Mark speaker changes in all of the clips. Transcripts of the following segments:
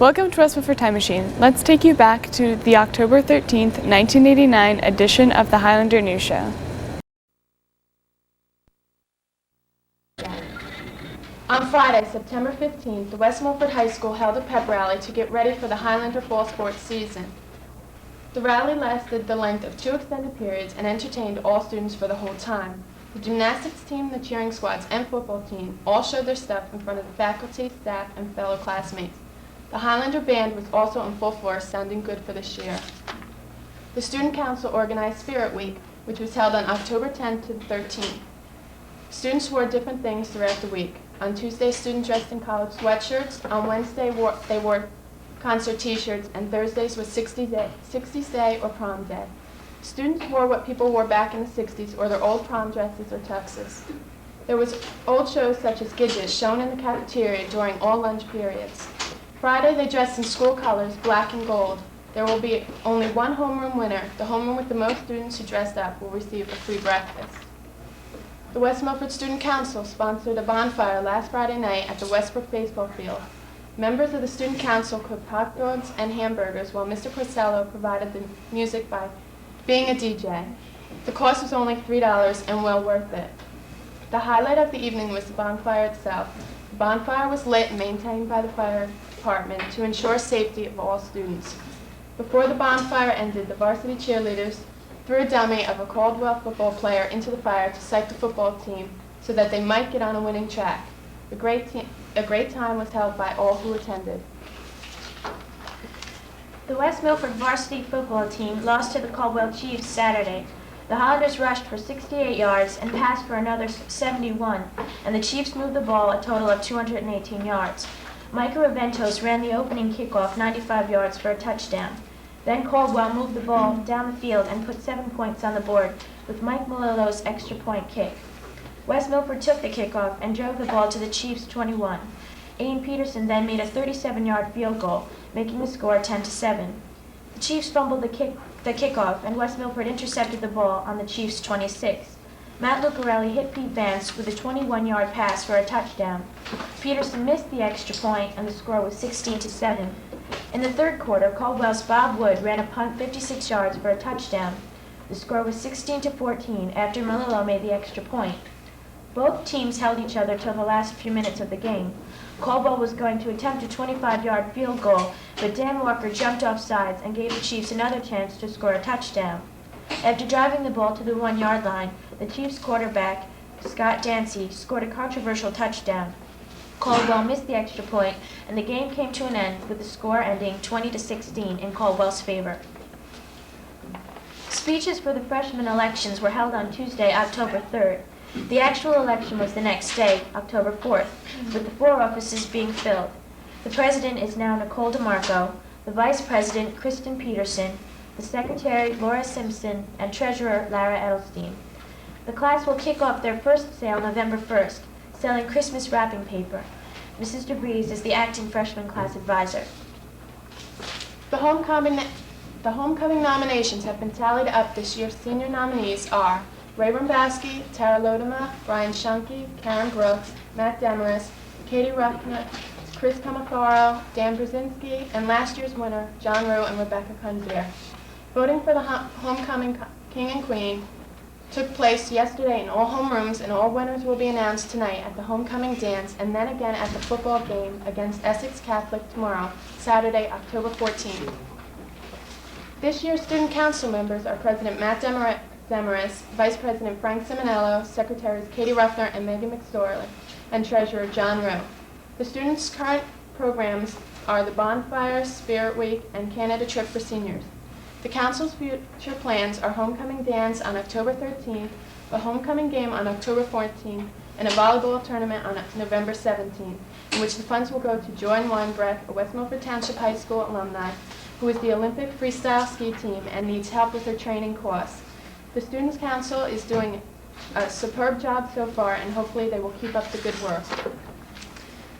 Speaker 1: Welcome to Westmorpher Time Machine. Let's take you back to the October 13th, 1989 edition of the Highlander News Show.
Speaker 2: On Friday, September 15th, the Westmover High School held a pep rally to get ready for the Highlander fall sports season. The rally lasted the length of 2 extended periods and entertained all students for the whole time. The gymnastics team, the cheering squads, and football team all showed their stuff in front of the faculty, staff, and fellow classmates. The Highlander band was also in full force, sounding good for this year. The Student Council organized Spirit Week, which was held on October 10th to the 13th. Students wore different things throughout the week. On Tuesday, students dressed in college sweatshirts. On Wednesday, they wore concert t-shirts, and Thursdays was 60s Day or prom day. Students wore what people wore back in the 60s, or their old prom dresses or tuxes. There was old shows such as Gidges shown in the cafeteria during all lunch periods. Friday, they dressed in school colors, black and gold. There will be only one homeroom winner. The homeroom with the most students who dressed up will receive a free breakfast. The West Milford Student Council sponsored a bonfire last Friday night at the Westbrook baseball field. Members of the Student Council cooked hot dogs and hamburgers while Mr. Porcello provided the music by being a DJ. The cost was only $3 and well worth it. The highlight of the evening was the bonfire itself. The bonfire was lit and maintained by the fire department to ensure safety of all students. Before the bonfire ended, the varsity cheerleaders threw a dummy of a Caldwell football player into the fire to psych the football team so that they might get on a winning track. A great time was held by all who attended.
Speaker 3: The West Milford varsity football team lost to the Caldwell Chiefs Saturday. The Hollanders rushed for 68 yards and passed for another 71, and the Chiefs moved the ball a total of 218 yards. Micah Reventos ran the opening kickoff 95 yards for a touchdown. Then Caldwell moved the ball down the field and put 7 points on the board with Mike Malillo's extra point kick. West Milford took the kickoff and drove the ball to the Chiefs' 21. Ian Peterson then made a 37-yard field goal, making the score 10-7. The Chiefs fumbled the kickoff, and West Milford intercepted the ball on the Chiefs' 26. Matt Lucarelli hit Pete Vance with a 21-yard pass for a touchdown. Peterson missed the extra point, and the score was 16-7. In the third quarter, Caldwell's Bob Wood ran a punt 56 yards for a touchdown. The score was 16-14 after Malillo made the extra point. Both teams held each other till the last few minutes of the game. Caldwell was going to attempt a 25-yard field goal, but Dan Walker jumped off sides and gave the Chiefs another chance to score a touchdown. After driving the ball to the 1-yard line, the Chiefs quarterback, Scott Dancy, scored a controversial touchdown. Caldwell missed the extra point, and the game came to an end with the score ending 20-16 in Caldwell's favor. Speeches for the freshman elections were held on Tuesday, October 3rd. The actual election was the next day, October 4th, with the 4 offices being filled. The president is now Nicole DeMarco, the vice president, Kristen Peterson, the secretary, Laura Simpson, and treasurer, Lara Edelstein. The class will kick off their first sale November 1st, selling Christmas wrapping paper. Mrs. DeVries is the acting freshman class advisor.
Speaker 2: The homecoming nominations have been tallied up. This year's senior nominees are Ray Rombaski, Tara Lodema, Brian Shunke, Karen Brooks, Matt Demarest, Katie Ruffner, Chris Camafaro, Dan Brzezinski, and last year's winner, John Rue and Rebecca Kunzier. Voting for the homecoming king and queen took place yesterday in all homerooms, and all winners will be announced tonight at the homecoming dance and then again at the football game against Essex Catholic tomorrow, Saturday, October 14th. This year's student council members are President Matt Demarest, Vice President Frank Simonello, Secretaries Katie Ruffner and Megan McSorley, and Treasurer John Rowe. The students' current programs are the Bonfire, Spirit Week, and Canada Trip for Seniors. The council's future plans are homecoming dance on October 13th, a homecoming game on October 14th, and a volleyball tournament on November 17th, in which the funds will go to Jordan Weinbrecht, a Westmover Township High School alumni, who is the Olympic freestyle ski team and needs help with her training costs. The Students' Council is doing a superb job so far, and hopefully they will keep up the good work.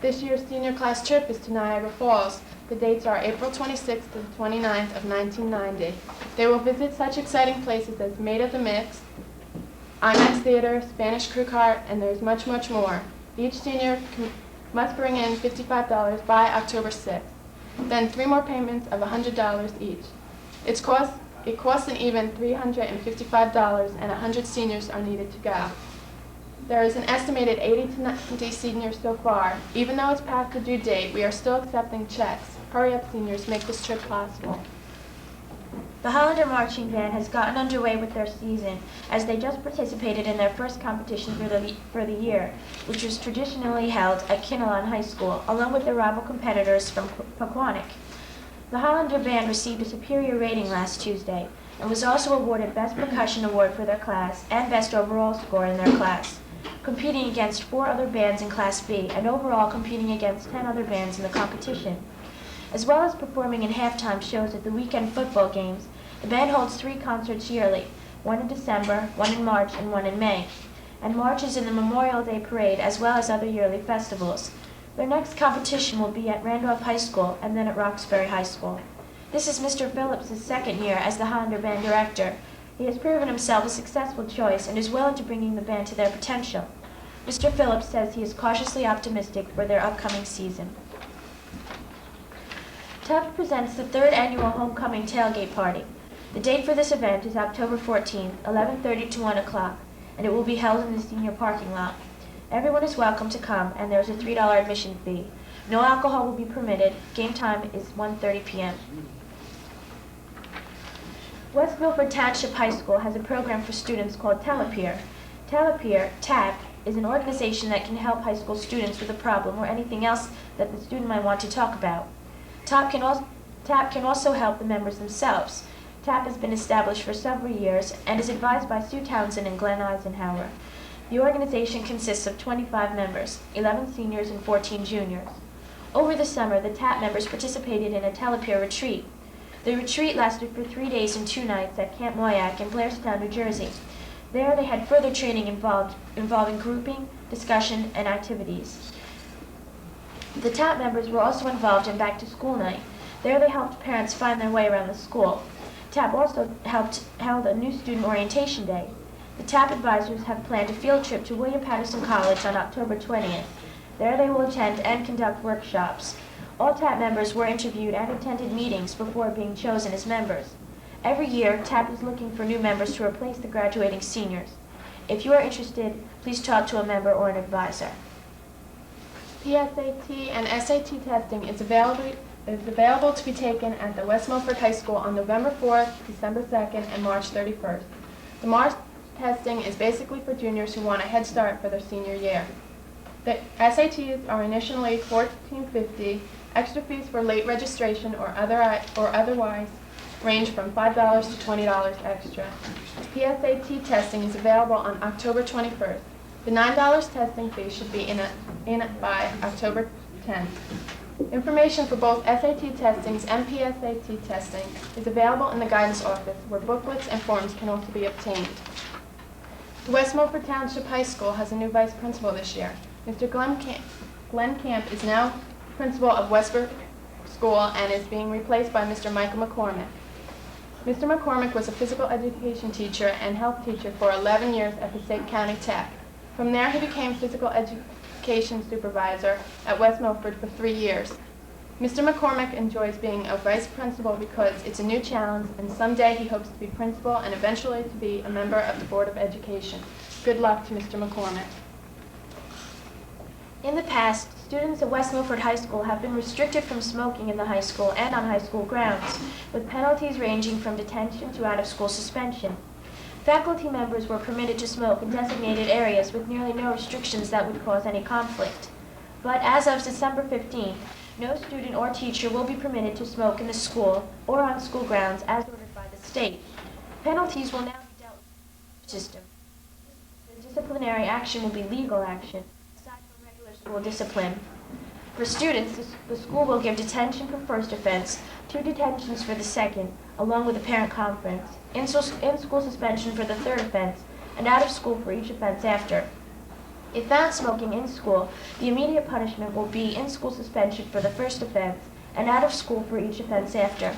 Speaker 2: This year's senior class trip is to Niagara Falls. The dates are April 26th to the 29th of 1990. They will visit such exciting places as Maid of the Mix, IMAX Theater, Spanish Crew Cart, and there's much, much more. Each senior must bring in $55 by October 6th. then 3 more payments of $100 each. It costs an even $355, and 100 seniors are needed to go. There is an estimated 80 to 90 seniors so far. Even though it's past the due date, we are still accepting checks. Hurry up, seniors, make this trip possible.
Speaker 3: The Hollander marching band has gotten underway with their season, as they just participated in their first competition for the year, which was traditionally held at Kinnelon High School, along with their rival competitors from Pequannock. The Hollander band received a superior rating last Tuesday, and was also awarded Best Percussion Award for their class and Best Overall Score in their class, competing against 4 other bands in Class B, and overall competing against 10 other bands in the competition. As well as performing in halftime shows at the weekend football games, the band holds 3 concerts yearly, one in December, one in March, and one in May, and marches in the Memorial Day Parade as well as other yearly festivals. Their next competition will be at Randolph High School and then at Roxbury High School. This is Mr. Phillips' second year as the Hollander band director. He has proven himself a successful choice and is well into bringing the band to their potential. Mr. Phillips says he is cautiously optimistic for their upcoming season. Tufts presents the 3rd annual Homecoming Tailgate Party. The date for this event is October 14th, 11:30 to 1 o'clock, and it will be held in the senior parking lot. Everyone is welcome to come, and there is a $3 admission fee. No alcohol will be permitted. Game time is 1:30 p.m. Westmover Township High School has a program for students called TAP. TAP, is an organization that can help high school students with a problem or anything else that the student might want to talk about. TAP can also help the members themselves. TAP has been established for several years and is advised by Sue Townsend and Glenn Eisenhower. The organization consists of 25 members, 11 seniors and 14 juniors. Over the summer, the TAP members participated in a Telepeer retreat. The retreat lasted for 3 days and 2 nights at Camp Moyac in Blairstown, New Jersey. There they had further training involving grouping, discussion, and activities. The TAP members were also involved in Back to School Night. There they helped parents find their way around the school. TAP also held a new student orientation day. The TAP advisors have planned a field trip to William Patterson College on October 20th. There they will attend and conduct workshops. All TAP members were interviewed and attended meetings before being chosen as members. Every year, TAP is looking for new members to replace the graduating seniors. If you are interested, please talk to a member or an advisor.
Speaker 2: PSAT and SAT testing is available to be taken at the Westmover High School on November 4th, December 2nd, and March 31st. The March testing is basically for juniors who want a head start for their senior year. The SATs are initially $14.50. Extra fees for late registration or otherwise range from $5 to $20 extra. PSAT testing is available on October 21st. The $9 testing fee should be in by October 10th. Information for both SAT testings and PSAT testing is available in the guidance office, where booklets and forms can also be obtained. The Westmover Township High School has a new vice principal this year. Mr. Glenn Camp is now principal of Westford School and is being replaced by Mr. Michael McCormick. Mr. McCormick was a physical education teacher and health teacher for 11 years at Passaic County Tech. From there, he became physical education supervisor at Westmorpher for 3 years. Mr. McCormick enjoys being a vice principal because it's a new challenge, and someday he hopes to be principal and eventually to be a member of the Board of Education. Good luck to Mr. McCormick.
Speaker 3: In the past, students at Westmorpher High School have been restricted from smoking in the high school and on high school grounds, with penalties ranging from detention to out-of-school suspension. Faculty members were permitted to smoke in designated areas with nearly no restrictions that would cause any conflict. But as of December 15th, no student or teacher will be permitted to smoke in the school or on school grounds as ordered by the state. Penalties will now be dealt with in the system. The disciplinary action will be legal action, aside from regular school discipline. For students, the school will give detention for first offense, 2 detentions for the second, along with a parent conference, in-school suspension for the third offense, and out of school for each offense after. If found smoking in school, the immediate punishment will be in-school suspension for the first offense and out of school for each offense after.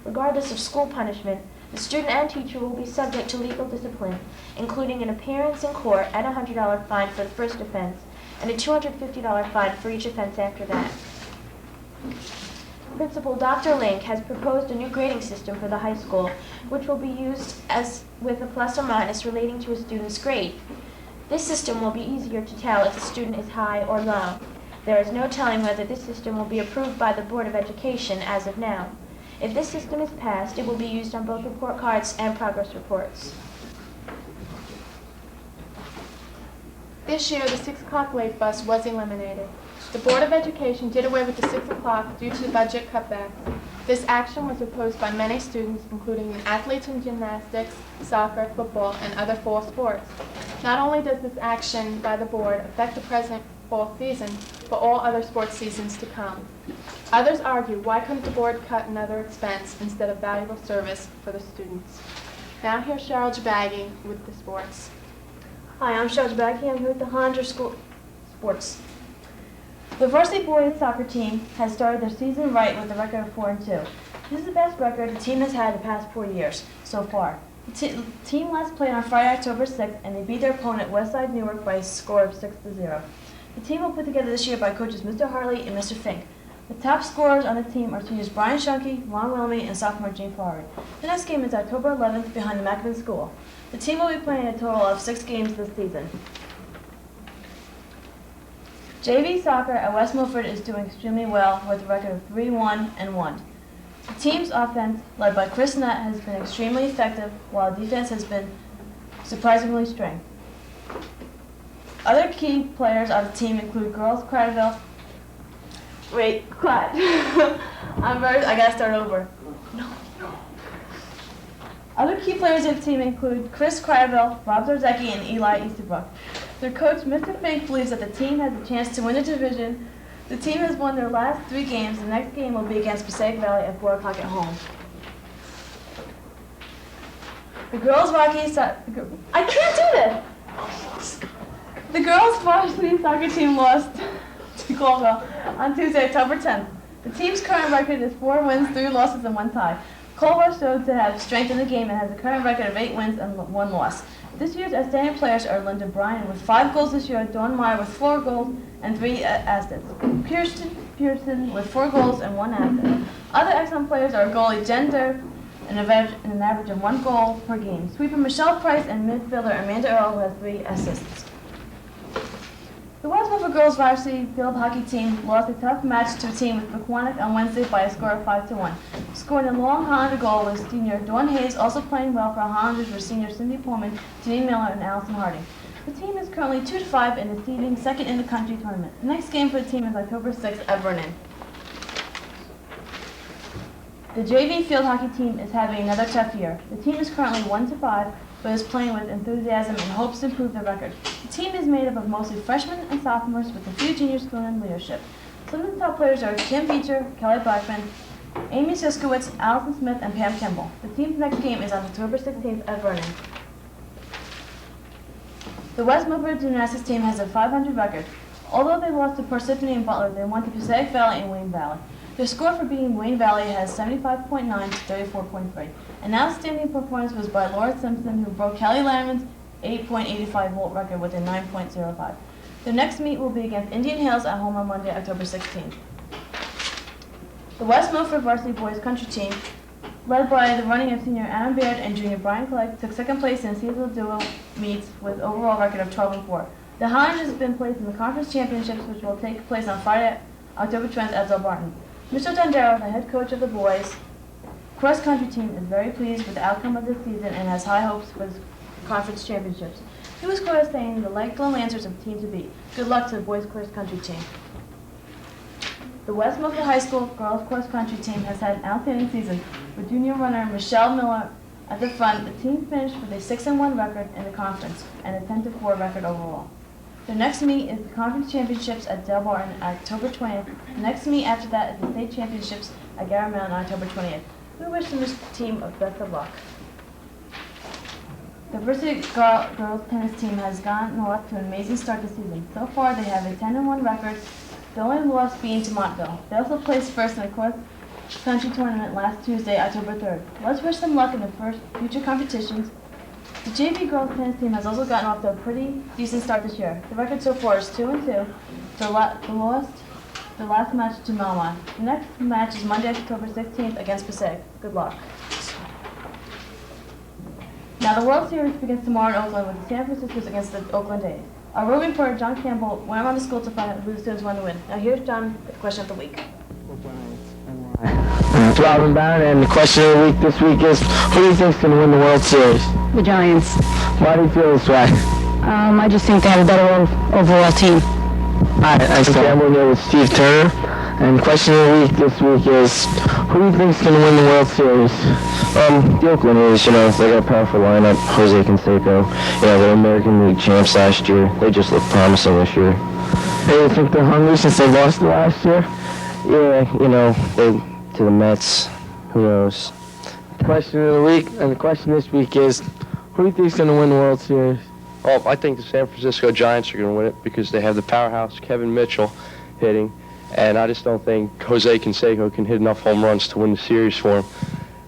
Speaker 3: Regardless of school punishment, the student and teacher will be subject to legal discipline, including an appearance in court and a $100 fine for the first offense, and a $250 fine for each offense after that. Principal Dr. Link has proposed a new grading system for the high school, which will be used as with a plus or minus relating to a student's grade. This system will be easier to tell if a student is high or low. There is no telling whether this system will be approved by the Board of Education as of now. If this system is passed, it will be used on both report cards and progress reports.
Speaker 2: This year, the 6 o'clock late bus was eliminated. The Board of Education did away with the 6 o'clock due to budget cutbacks. This action was opposed by many students, including athletes in gymnastics, soccer, football, and other fall sports. Not only does this action by the board affect the present fall season, but all other sports seasons to come. Others argue, why couldn't the board cut another expense instead of valuable service for the students? Now here's Cheryl Jabaggy with the sports.
Speaker 3: Hi, I'm Cheryl Jabaggy. I'm here with the Hollander School Sports. The varsity boys soccer team has started their season right with a record of 4-2. This is the best record the team has had the past 4 years so far. The team last played on Friday, October 6th, and they beat their opponent, Westside Newark, by a score of 6-0. The team will put together this year by coaches Mr. Harley and Mr. Fink. The top scorers on the team are seniors Brian Shunke, Ron Willoughby, and sophomore Gene Flowery. The next game is October 11th behind the Mackin School. The team will be playing a total of 6 games this season. JV soccer at Westmover is doing extremely well with a record of 3-1-1. The team's offense, led by Chris Nutt, has been extremely effective, while defense has been surprisingly strong. Other key players on the team include girls Cradaville. Wait, quiet. I gotta start over. No. Other key players of the team include Chris Cradaville, Rob Zarzecki, and Eli Easterbrook. Their coach, Mr. Fink, believes that the team has a chance to win the division. The team has won their last 3 games. The next game will be against Passaic Valley at 4 o'clock at home. The girls' varsity I can't do this! The girls' varsity soccer team lost to Colville on Tuesday, October 10th. The team's current record is 4 wins, 3 losses, and 1 tie. Colville showed to have strength in the game and has a current record of 8 wins and 1 loss. This year's outstanding players are Linda Bryan with 5 goals this year, Dawn Meyer with 4 goals and 3 assists, Kirsten Pearson with 4 goals and 1 assist. Other excellent players are goalie Jen Durf and an average of 1 goal per game, sweeper Michelle Price, and midfielder Amanda Earl, who has 3 assists. The Westmover girls varsity field hockey team lost a tough match to a team with Pequannock on Wednesday by a score of 5-1. Scoring a long Hollander goal was senior Dawn Hayes. Also playing well for Hollanders were senior Cindy Pullman, Janine Miller, and Allison Harding. The team is currently 2-5 and is seeding second in the country tournament. The next game for the team is October 6th at Vernon. The JV field hockey team is having another tough year. The team is currently 1-5, but is playing with enthusiasm and hopes to improve their record. The team is made up of mostly freshmen and sophomores with a few juniors still in leadership. Some of the top players are Kim Beecher, Kelly Blackman, Amy Siskowitz, Allison Smith, and Pam Kimball. The team's next game is on October 16th at Vernon. The Westmover Gymnastics team has a 500 record. Although they lost to Parsippany and Butler, they won to Passaic Valley and Wayne Valley. Their score for beating Wayne Valley has 75.9 to 34.3. An outstanding performance was by Laura Simpson, who broke Kelly Lammon's 8.85 volt record with a 9.05. Their next meet will be against Indian Hills at home on Monday, October 16th. The Westmover varsity boys country team, led by the running of senior Adam Baird and junior Brian Clegg, took second place in seasonal duo meets with overall record of 12-4. The Highlander has been placed in the conference championships, which will take place on Friday, October 20th at Zellbarton. Mr. Dondero, the head coach of the boys cross-country team, is very pleased with the outcome of this season and has high hopes for the conference championships. He was quoted as saying, "The Lakeville Lancers of the team to beat. Good luck to the boys cross-country team." The Westmover High School girls cross-country team has had an outstanding season, with junior runner Michelle Miller at the front. The team finished with a 6-1 record in the conference and a 10-4 record overall. Their next meet is the conference championships at Delbarton on October 20th. The next meet after that is the state championships at Garrett Mountain on October 20th. We wish this team of best of luck. The Varsity girls tennis team has gotten off to an amazing start this season. So far, they have a 10-1 record, the only loss being to Montville. They also placed first in the cross-country tournament last Tuesday, October 3rd. Let's wish them luck in the future competitions. The JV girls tennis team has also gotten off to a pretty decent start this year. The record so far is 2-2. The lost
Speaker 4: The last match to Melmont. The next match is Monday, October 16th against Passaic. Good luck. Now the World Series begins tomorrow in Oakland with the San Francisco's against the Oakland A's. Our roving reporter, John Campbell, went around the school to find out who the students want to win. Now here's John with the question of the week.
Speaker 5: It's Robin Barron, and the question of the week this week is, who do you think is going to win the World Series?
Speaker 6: The Giants.
Speaker 5: Why do you feel this way?
Speaker 6: I just think they have a better overall team.
Speaker 5: Hi, I'm Campbell here with Steve Turner, and the question of the week this week is, who do you think is going to win the World Series?
Speaker 7: The Oakland A's, they got a powerful lineup. Jose Canseco, they're American League champs last year. They just look promising this year.
Speaker 5: Hey, you think they're hungry since they lost the last year?
Speaker 7: Yeah, they to the Mets. Who knows?
Speaker 5: Question of the week, and the question this week is, who do you think is going to win the World Series?
Speaker 8: Well, I think the San Francisco Giants are going to win it because they have the powerhouse Kevin Mitchell hitting, and I just don't think Jose Canseco can hit enough home runs to win the series for him.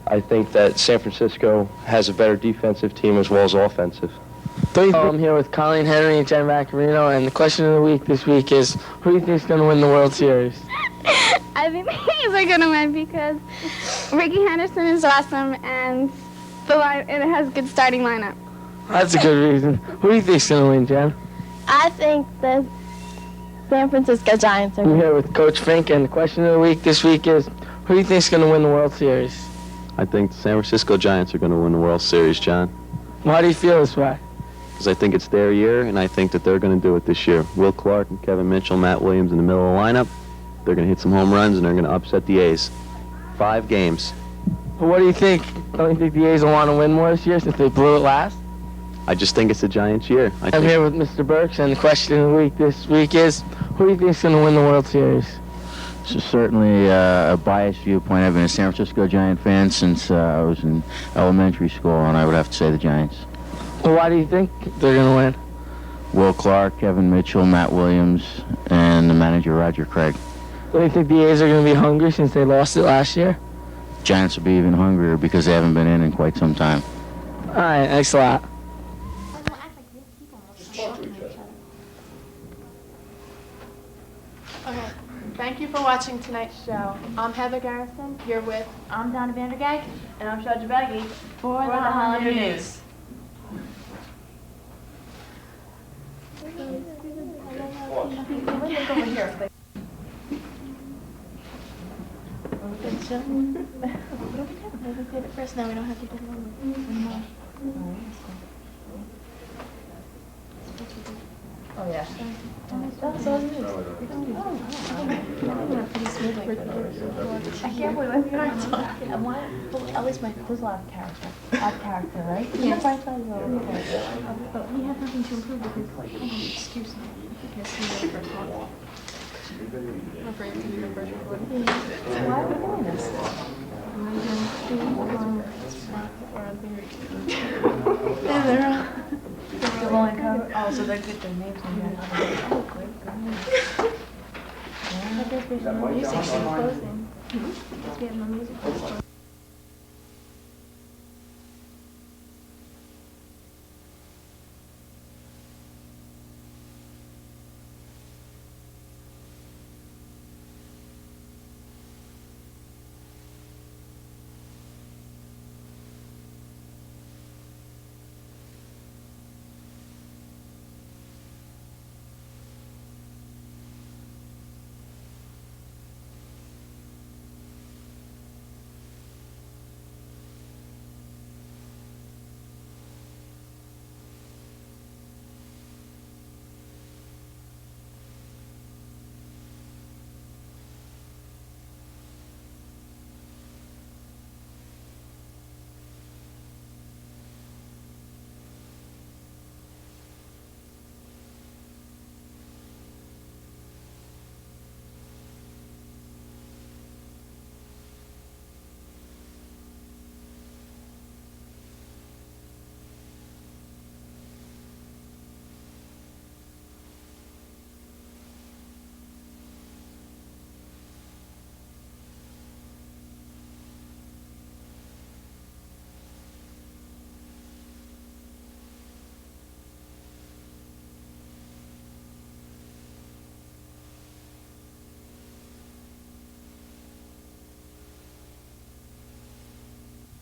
Speaker 8: I think that San Francisco has a better defensive team as well as offensive.
Speaker 5: I'm here with Colleen Henry and Jen Vaccarino, and the question of the week this week is, who do you think is going to win the World Series?
Speaker 9: I think the A's are going to win because Ricky Henderson is awesome and it has a good starting lineup.
Speaker 5: That's a good reason. Who do you think is going to win, Jen?
Speaker 9: I think the San Francisco Giants are
Speaker 5: I'm here with Coach Fink, and the question of the week this week is, who do you think is going to win the World Series?
Speaker 10: I think the San Francisco Giants are going to win the World Series, John.
Speaker 5: Why do you feel this way?
Speaker 10: Because I think it's their year, and I think that they're going to do it this year. Will Clark and Kevin Mitchell, Matt Williams in the middle of the lineup. They're going to hit some home runs, and they're going to upset the A's. 5 games.
Speaker 5: Well, what do you think? Don't you think the A's will want to win more this year since they blew it last?
Speaker 10: I just think it's the Giants' year.
Speaker 5: I'm here with Mr. Burks, and the question of the week this week is, who do you think is going to win the World Series?
Speaker 11: This is certainly a biased viewpoint. I've been a San Francisco Giant fan since I was in elementary school, and I would have to say the Giants.
Speaker 5: Well, why do you think they're going to win?
Speaker 11: Will Clark, Kevin Mitchell, Matt Williams, and the manager, Roger Craig.
Speaker 5: Do you think the A's are going to be hungry since they lost it last year?
Speaker 11: Giants will be even hungrier because they haven't been in quite some time.
Speaker 5: All right, thanks a lot.
Speaker 2: Okay, thank you for watching tonight's show. I'm Heather Garrison, you're with...
Speaker 4: I'm Donna Vandergeik, and I'm Shadja Baggy
Speaker 2: For the Hollander News.
Speaker 9: First, now we don't have to do it.
Speaker 4: Oh, yeah. I can't believe we aren't talking. I want at least there's a lot of character. Right? Yes. But we have nothing to improve because,
Speaker 2: Excuse me. Because he's the first one. I'm afraid to be the first one.
Speaker 4: why are we doing this? The rolling cover. Oh, so they get their names on here. Oh, good. I guess we should have music closing. Because we have no music closing.